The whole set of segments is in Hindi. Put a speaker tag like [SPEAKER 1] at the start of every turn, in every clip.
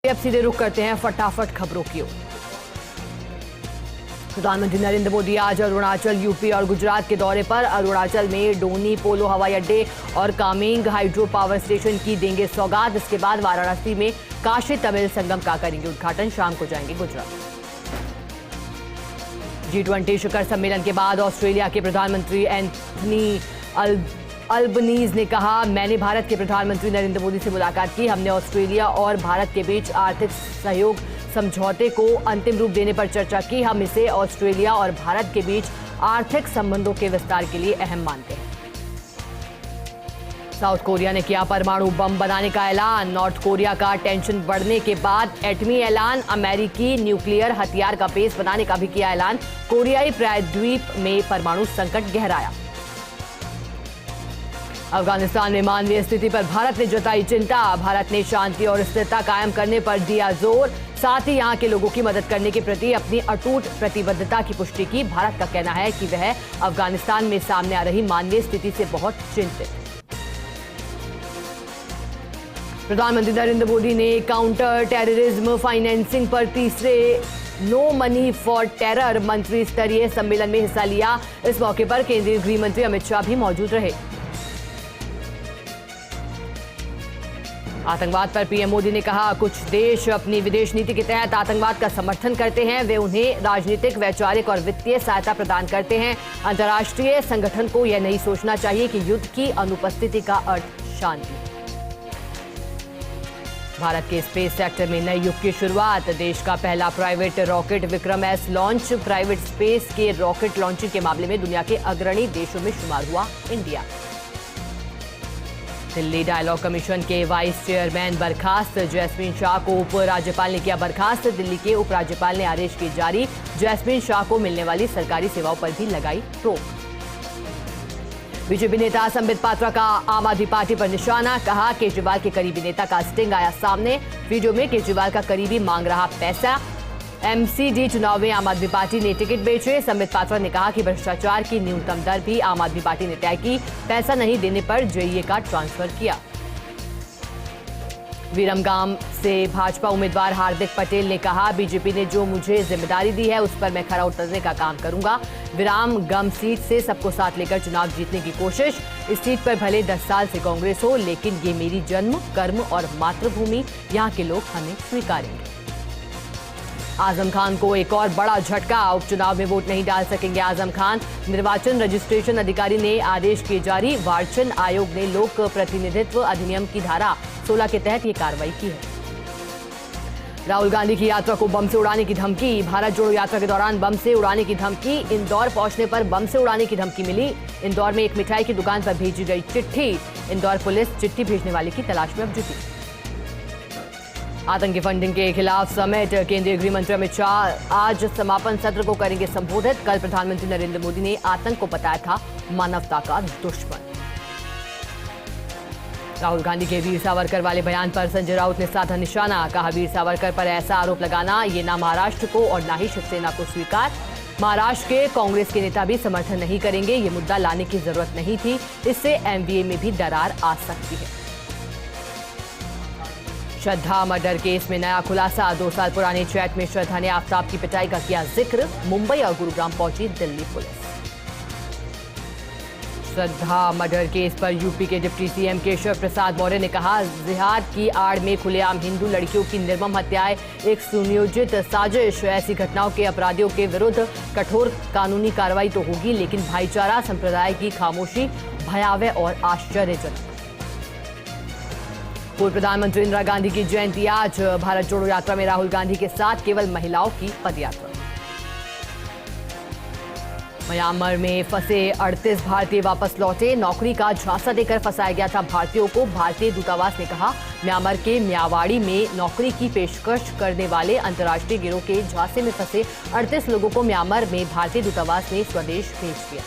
[SPEAKER 1] अब सीधे रुख करते हैं फटाफट खबरों की ओर। प्रधानमंत्री नरेंद्र मोदी आज अरुणाचल, यूपी और गुजरात के दौरे पर। अरुणाचल में डोनी पोलो हवाई अड्डे और कामेंग हाइड्रो पावर स्टेशन की देंगे सौगात। इसके बाद वाराणसी में काशी तमिल संगम का करेंगे उद्घाटन। शाम को जाएंगे गुजरात। G20 शिखर सम्मेलन के बाद ऑस्ट्रेलिया के प्रधानमंत्री एंथनी अल्बनीज ने कहा, मैंने भारत के प्रधानमंत्री नरेंद्र मोदी से मुलाकात की। हमने ऑस्ट्रेलिया और भारत के बीच आर्थिक सहयोग समझौते को अंतिम रूप देने पर चर्चा की। हम इसे ऑस्ट्रेलिया और भारत के बीच आर्थिक संबंधों के विस्तार के लिए अहम मानते हैं। साउथ कोरिया ने किया परमाणु बम बनाने का ऐलान। नॉर्थ कोरिया का टेंशन बढ़ने के बाद एटमी ऐलान। अमेरिकी न्यूक्लियर हथियार का बेस बनाने का भी किया ऐलान। कोरियाई प्रायद्वीप में परमाणु संकट गहराया। अफगानिस्तान में मानवीय स्थिति पर भारत ने जताई चिंता। भारत ने शांति और स्थिरता कायम करने पर दिया जोर। साथ ही यहां के लोगों की मदद करने के प्रति अपनी अटूट प्रतिबद्धता की पुष्टि की। भारत का कहना है कि वह अफगानिस्तान में सामने आ रही मानवीय स्थिति से बहुत चिंतित है। प्रधानमंत्री नरेंद्र मोदी ने काउंटर टेररिज्म फाइनेंसिंग पर तीसरे नो मनी फॉर टेरर मंत्री स्तरीय सम्मेलन में हिस्सा लिया। इस मौके पर केंद्रीय गृह मंत्री अमित शाह भी मौजूद रहे। आतंकवाद पर पीएम मोदी ने कहा, कुछ देश अपनी विदेश नीति के तहत आतंकवाद का समर्थन करते हैं। वे उन्हें राजनीतिक, वैचारिक और वित्तीय सहायता प्रदान करते हैं। अंतर्राष्ट्रीय संगठन को यह नहीं सोचना चाहिए कि युद्ध की अनुपस्थिति का अर्थ शांति। भारत के स्पेस सेक्टर में नए युग की शुरुआत। देश का पहला private rocket Vikram S launch. Private space के रॉकेट लॉन्चिंग के मामले में दुनिया के अग्रणी देशों में शुमार हुआ इंडिया। दिल्ली डायलॉग कमीशन के वाइस चेयरमैन बर्खास्त। जैस्मीन शाह को उपराज्यपाल ने किया बर्खास्त। दिल्ली के उपराज्यपाल ने आदेश किए जारी। जैस्मीन शाह को मिलने वाली सरकारी सेवाओं पर भी लगाई रोक। बीजेपी नेता संबित पात्रा का आम आदमी पार्टी पर निशाना। कहा, केजरीवाल के करीबी नेता का स्टिंग आया सामने। वीडियो में केजरीवाल का करीबी मांग रहा पैसा। एमसीडी चुनाव में आम आदमी पार्टी ने टिकट बेचे। संबित पात्रा ने कहा कि भ्रष्टाचार की न्यूनतम दर भी आम आदमी पार्टी ने तय की। पैसा नहीं देने पर जेईए का ट्रांसफर किया। विरमगाम से भाजपा उम्मीदवार हार्दिक पटेल ने कहा, बीजेपी ने जो मुझे जिम्मेदारी दी है उस पर मैं खरा उतरने का काम करूंगा। विरामगम सीट से सबको साथ लेकर चुनाव जीतने की कोशिश। इस सीट पर भले 10 साल से कांग्रेस हो, लेकिन ये मेरी जन्म, कर्म और मातृभूमि। यहाँ के लोग हमें स्वीकारेंगे। आजम खान को एक और बड़ा झटका। उपचुनाव में वोट नहीं डाल सकेंगे आजम खान। निर्वाचन रजिस्ट्रेशन अधिकारी ने आदेश किए जारी। निर्वाचन आयोग ने लोक प्रतिनिधित्व अधिनियम की धारा 16 के तहत ये कार्रवाई की है। राहुल गांधी की यात्रा को बम से उड़ाने की धमकी। भारत जोड़ो यात्रा के दौरान बम से उड़ाने की धमकी। इंदौर पहुंचने पर बम से उड़ाने की धमकी मिली। इंदौर में एक मिठाई की दुकान पर भेजी गई चिट्ठी। इंदौर पुलिस चिट्ठी भेजने वाले की तलाश में अब जुटी। आतंकी फंडिंग के खिलाफ समिट। केंद्रीय गृह मंत्री अमित शाह आज समापन सत्र को करेंगे संबोधित। कल प्रधानमंत्री नरेंद्र मोदी ने आतंक को बताया था मानवता का दुश्मन। राहुल गांधी के वीर सावरकर वाले बयान पर संजय राउत ने साधा निशाना। कहा, वीर सावरकर पर ऐसा आरोप लगाना ये ना महाराष्ट्र को और ना ही शिवसेना को स्वीकार। महाराष्ट्र के कांग्रेस के नेता भी समर्थन नहीं करेंगे। ये मुद्दा लाने की जरूरत नहीं थी। इससे एमवीए में भी दरार आ सकती है। श्रद्धा मर्डर केस में नया खुलासा। 2 साल पुराने चैट में श्रद्धा ने आफ्ताब की पिटाई का किया जिक्र। मुंबई और गुरुग्राम पहुंची दिल्ली पुलिस। श्रद्धा मर्डर केस पर यूपी के डिप्टी सीएम केशव प्रसाद मौर्य ने कहा, जिहाद की आड़ में खुलेआम हिंदू लड़कियों की निर्मम हत्याएं एक सुनियोजित साजिश। ऐसी घटनाओं के अपराधियों के विरुद्ध कठोर कानूनी कार्रवाई तो होगी, लेकिन भाईचारा संप्रदाय की खामोशी भयावह और आश्चर्यजनक। पूर्व प्रधानमंत्री इंदिरा गांधी की जयंती आज। भारत जोड़ो यात्रा में राहुल गांधी के साथ केवल महिलाओं की पदयात्रा। म्यांमार में फंसे 38 भारतीय वापस लौटे। नौकरी का झांसा देकर फंसाया गया था भारतीयों को। भारतीय दूतावास ने कहा, म्यांमार के म्यावाड़ी में नौकरी की पेशकश करने वाले अंतर्राष्ट्रीय गिरोह के झांसे में फंसे 38 लोगों को म्यांमार में भारतीय दूतावास ने स्वदेश भेज दिया।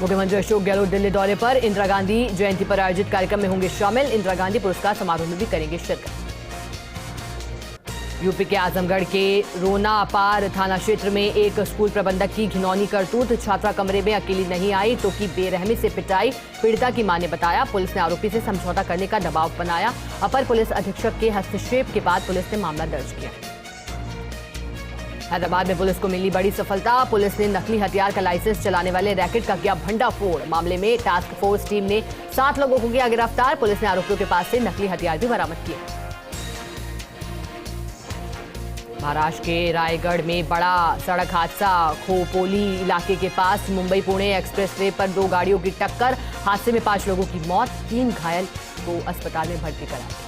[SPEAKER 1] मुख्यमंत्री अशोक गहलोत दिल्ली दौरे पर। इंदिरा गांधी जयंती पर आयोजित कार्यक्रम में होंगे शामिल। इंदिरा गांधी पुरस्कार समारोह में भी करेंगे शिरकत। यूपी के आजमगढ़ के रोना अपार थाना क्षेत्र में एक स्कूल प्रबंधक की घिनौनी करतूत। छात्रा कमरे में अकेली नहीं आई तो की बेरहमी से पिटाई। पीड़िता की मां ने बताया, पुलिस ने आरोपी से समझौता करने का दबाव बनाया। अपर पुलिस अधीक्षक के हस्तक्षेप के बाद पुलिस ने मामला दर्ज किया। हैदराबाद में पुलिस को मिली बड़ी सफलता। पुलिस ने नकली हथियार का लाइसेंस चलाने वाले रैकेट का किया भंडाफोड़। मामले में टास्क फोर्स टीम ने 7 लोगों को किया गिरफ्तार। पुलिस ने आरोपियों के पास से नकली हथियार भी बरामद किए। महाराष्ट्र के रायगढ़ में बड़ा सड़क हादसा। खोपोली इलाके के पास मुंबई पुणे एक्सप्रेसवे पर 2 गाड़ियों की टक्कर। हादसे में 5 लोगों की मौत, 3 घायल को अस्पताल में भर्ती कराया।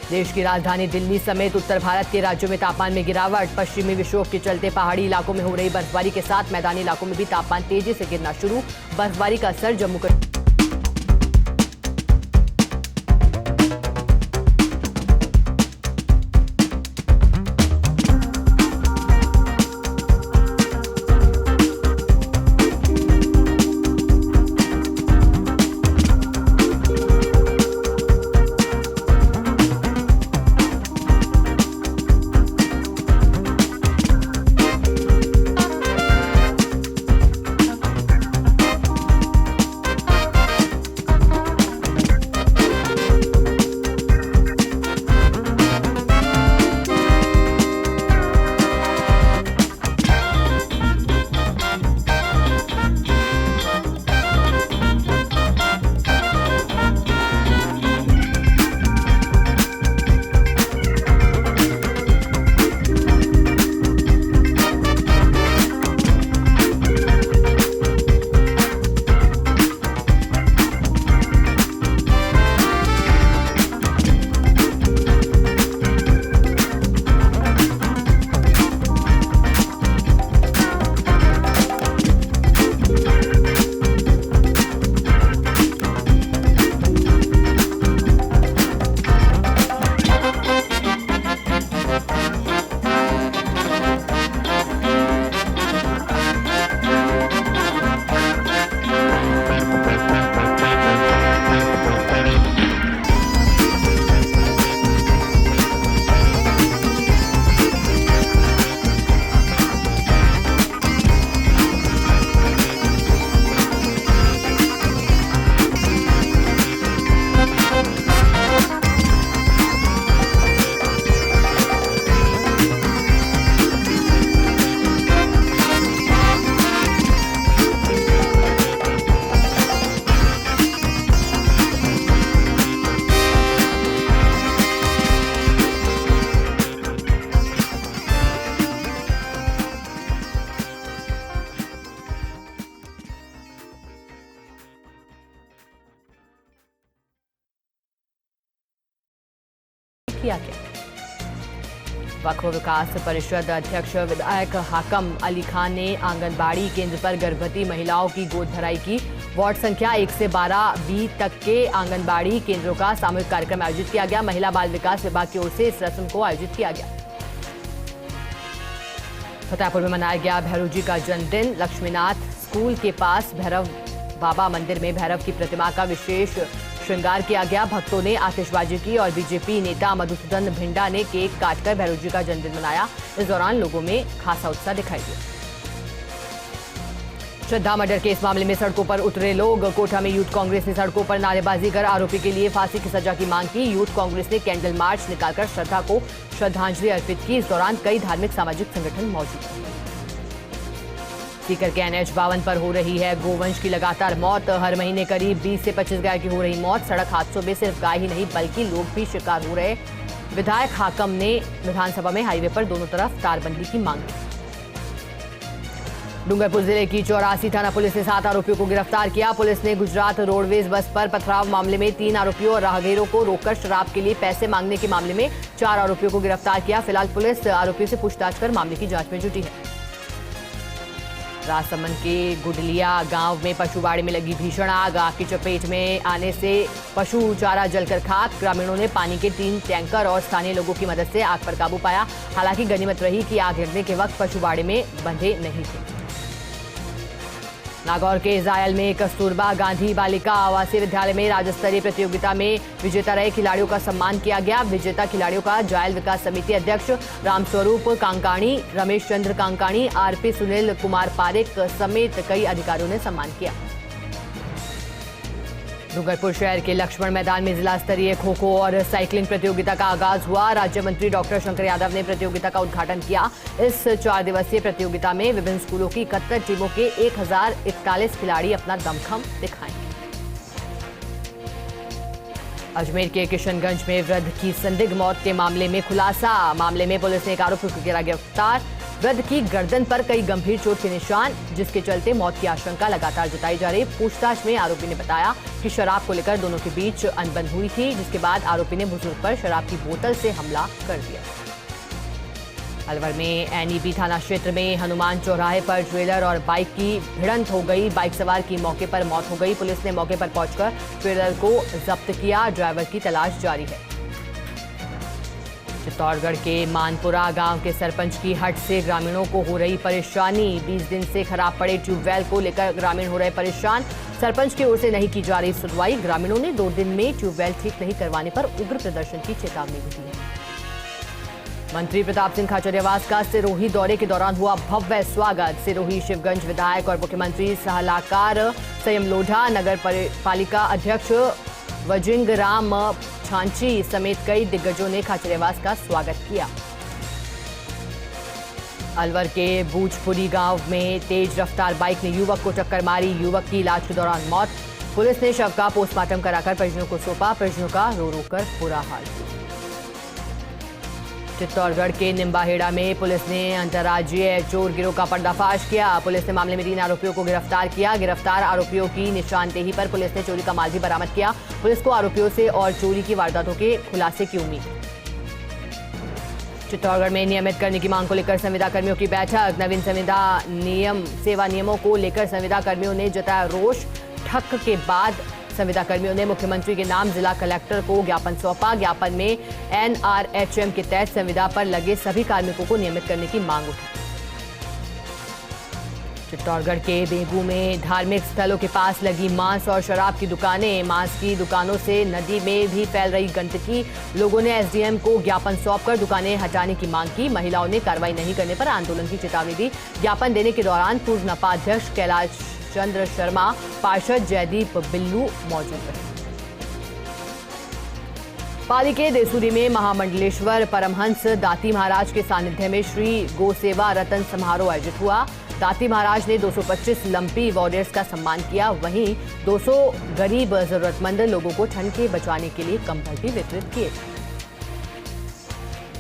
[SPEAKER 1] देश की राजधानी दिल्ली समेत उत्तर भारत के राज्यों में तापमान में गिरावट। पश्चिमी विक्षोभ के चलते पहाड़ी इलाकों में हो रही बर्फबारी के साथ मैदानी इलाकों में भी तापमान तेजी से गिरना शुरू। बर्फबारी का असर जम्मू कश्मीर किया गया। वक्फ विकास परिषद अध्यक्ष विधायक हाकम अली खान ने आंगनबाड़ी केंद्र पर गर्भवती महिलाओं की गोद भराई की। वार्ड संख्या 1 से 12B तक के आंगनबाड़ी केंद्रों का सामूहिक कार्यक्रम आयोजित किया गया। महिला बाल विकास विभाग की ओर से इस रस्म को आयोजित किया गया। फतेहपुर में मनाया गया भैरव जी का जन्मदिन। लक्ष्मीनाथ स्कूल के पास भैरव बाबा मंदिर में भैरव की प्रतिमा का विशेष श्रृंगार किया गया। भक्तों ने आतिशबाजी की और बीजेपी नेता मधुसूदन भिंडा ने केक काटकर भैरव जी का जन्मदिन मनाया। इस दौरान लोगों में खासा उत्साह दिखाई दिया। श्रद्धा मर्डर केस मामले में सड़कों पर उतरे लोग। कोटा में यूथ कांग्रेस ने सड़कों पर नारेबाजी कर आरोपी के लिए फांसी की सजा की मांग की। यूथ कांग्रेस ने कैंडल मार्च निकालकर श्रद्धा को श्रद्धांजलि अर्पित की। इस दौरान कई धार्मिक सामाजिक संगठन मौजूद थे। सीकर के NH 52 पर हो रही है गोवंश की लगातार मौत। हर महीने करीब 20 से 25 गाय की हो रही मौत। सड़क हादसों में सिर्फ गाय ही नहीं बल्कि लोग भी शिकार हो रहे। विधायक हाकम ने विधानसभा में हाईवे पर दोनों तरफ तारबंदी की मांग की। डूंगरपुर जिले की 84 थाना पुलिस ने 7 आरोपियों को गिरफ्तार किया। पुलिस ने गुजरात रोडवेज बस पर पथराव मामले में 3 आरोपियों और राहगीरों को रोककर शराब के लिए पैसे मांगने के मामले में 4 आरोपियों को गिरफ्तार किया। फिलहाल पुलिस आरोपियों से पूछताछ कर मामले की जांच में जुटी है। राजसमंद के गुडलिया गांव में पशुबाड़े में लगी भीषण आग। आग की चपेट में आने से पशु चारा जलकर खाक। ग्रामीणों ने पानी के 3 टैंकर और स्थानीय लोगों की मदद से आग पर काबू पाया। हालांकि गनीमत रही कि आग लगने के वक्त पशुबाड़े में बंधे नहीं थे। नागौर के जायल में कस्तूरबा गांधी बालिका आवासीय विद्यालय में राज्य स्तरीय प्रतियोगिता में विजेता रहे खिलाड़ियों का सम्मान किया गया। विजेता खिलाड़ियों का जायल विकास समिति अध्यक्ष रामस्वरूप कांकाणी, रमेश चंद्र कांकाणी, आरपी सुनील कुमार पारेख समेत कई अधिकारियों ने सम्मान किया। डूंगरपुर शहर के लक्ष्मण मैदान में जिला स्तरीय खो खो और साइकिलिंग प्रतियोगिता का आगाज हुआ। राज्य मंत्री डॉक्टर शंकर यादव ने प्रतियोगिता का उद्घाटन किया। इस 4 दिवसीय प्रतियोगिता में विभिन्न स्कूलों की 71 टीमों के 1041 खिलाड़ी अपना दमखम दिखाएंगे। अजमेर के किशनगंज में वृद्ध की संदिग्ध मौत के मामले में खुलासा। मामले में पुलिस ने एक आरोपी को किया गिरफ्तार। वृद्ध की गर्दन पर कई गंभीर चोट के निशान, जिसके चलते मौत की आशंका लगातार जताई जा रही। पूछताछ में आरोपी ने बताया कि शराब को लेकर दोनों के बीच अनबन हुई थी, जिसके बाद आरोपी ने बुजुर्ग पर शराब की बोतल से हमला कर दिया। अलवर में एनईबी थाना क्षेत्र में हनुमान चौराहे पर ट्रेलर और बाइक की भिड़ंत हो गई। बाइक सवार की मौके पर मौत हो गई। पुलिस ने मौके पर पहुंचकर ट्रेलर को जब्त किया। ड्राइवर की तलाश जारी है। चित्तौड़गढ़ के मानपुरा गांव के सरपंच की हट से ग्रामीणों को हो रही परेशानी। 20 दिन से खराब पड़े ट्यूबवेल को लेकर ग्रामीण हो रहे परेशान। सरपंच की ओर से नहीं की जा रही सुनवाई। ग्रामीणों ने 2 दिन में ट्यूबवेल ठीक नहीं करवाने पर उग्र प्रदर्शन की चेतावनी भी दी है। मंत्री प्रताप सिंह खाचरियावास का सिरोही दौरे के दौरान हुआ भव्य स्वागत। सिरोही शिवगंज विधायक और मुख्यमंत्री सलाहकार संयम लोढ़ा, नगर पालिका अध्यक्ष वजिंगराम छांची समेत कई दिग्गजों ने खाचरियावास का स्वागत किया। अलवर के बूझपुरी गांव में तेज रफ्तार बाइक ने युवक को टक्कर मारी। युवक की इलाज के दौरान मौत। पुलिस ने शव का पोस्टमार्टम कराकर परिजनों को सौंपा। परिजनों का रो रो कर बुरा हाल। चित्तौड़गढ़ के निम्बाहेड़ा में पुलिस ने अंतर्राज्यीय चोर गिरोह का पर्दाफाश किया। पुलिस ने मामले में 3 आरोपियों को गिरफ्तार किया। गिरफ्तार आरोपियों की निशानदेही पर पुलिस ने चोरी का माल भी बरामद किया। पुलिस को आरोपियों से और चोरी की वारदातों के खुलासे की उम्मीद। चित्तौड़गढ़ में नियमित करने की मांग को लेकर संविदा कर्मियों की बैठक। नवीन सेवा नियमों को लेकर संविदा कर्मियों ने जताया रोष। ठग के बाद संविदा कर्मियों ने मुख्यमंत्री के नाम जिला कलेक्टर को ज्ञापन सौंपा। ज्ञापन में एनआरएचएम के तहत संविदा पर लगे सभी कार्मिकों को नियमित करने की मांग उठी। चित्तौड़गढ़ के बेगू में धार्मिक स्थलों के पास लगी मांस और शराब की दुकानें। मांस की दुकानों से नदी में भी फैल रही गंदगी। लोगों ने एसडीएम को ज्ञापन सौंपकर दुकानें हटाने की मांग की। महिलाओं ने कार्रवाई नहीं करने पर आंदोलन की चेतावनी दी। ज्ञापन देने के दौरान पूर्व नपा अध्यक्ष कैलाश चंद्र शर्मा, पार्षद जयदीप बिल्लू मौजूद रहे। पाली के देसूरी में महामंडलेश्वर परमहंस दाती महाराज के सानिध्य में श्री गोसेवा रतन समारोह आयोजित हुआ। दाती महाराज ने 225 लंपी वॉरियर्स का सम्मान किया। वहीं 200 गरीब जरूरतमंद लोगों को ठंड से बचाने के लिए कंबल भी वितरित किए।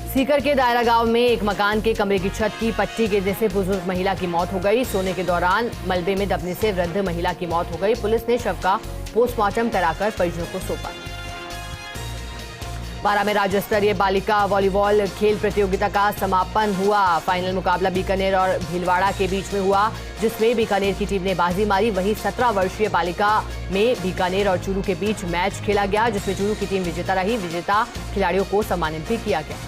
[SPEAKER 1] सीकर के दायरा गांव में एक मकान के कमरे की छत की पट्टी गिरने से बुजुर्ग महिला की मौत हो गई। सोने के दौरान मलबे में दबने से वृद्ध महिला की मौत हो गई। पुलिस ने शव का पोस्टमार्टम कराकर परिजनों को सौंपा। बारा में राज्य स्तरीय बालिका वॉलीबॉल खेल प्रतियोगिता का समापन हुआ। फाइनल मुकाबला बीकानेर और भीलवाड़ा के बीच में हुआ, जिसमें बीकानेर की टीम ने बाजी मारी। वहीं 17 वर्षीय बालिका में बीकानेर और चूरू के बीच मैच खेला गया, जिसमें चूरू की टीम विजेता रही। विजेता खिलाड़ियों को सम्मानित भी किया गया।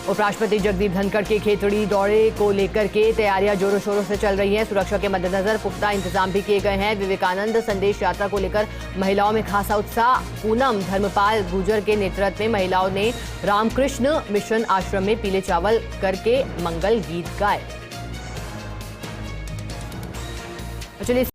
[SPEAKER 1] उपराष्ट्रपति जगदीप धनखड़ के खेतड़ी दौरे को लेकर के तैयारियां जोरों शोरों से चल रही हैं। सुरक्षा के मद्देनजर पुख्ता इंतजाम भी किए गए हैं। विवेकानंद संदेश यात्रा को लेकर महिलाओं में खासा उत्साह। पूनम धर्मपाल गुर्जर के नेतृत्व में महिलाओं ने रामकृष्ण मिशन आश्रम में पीले चावल करके मंगल गीत गाए।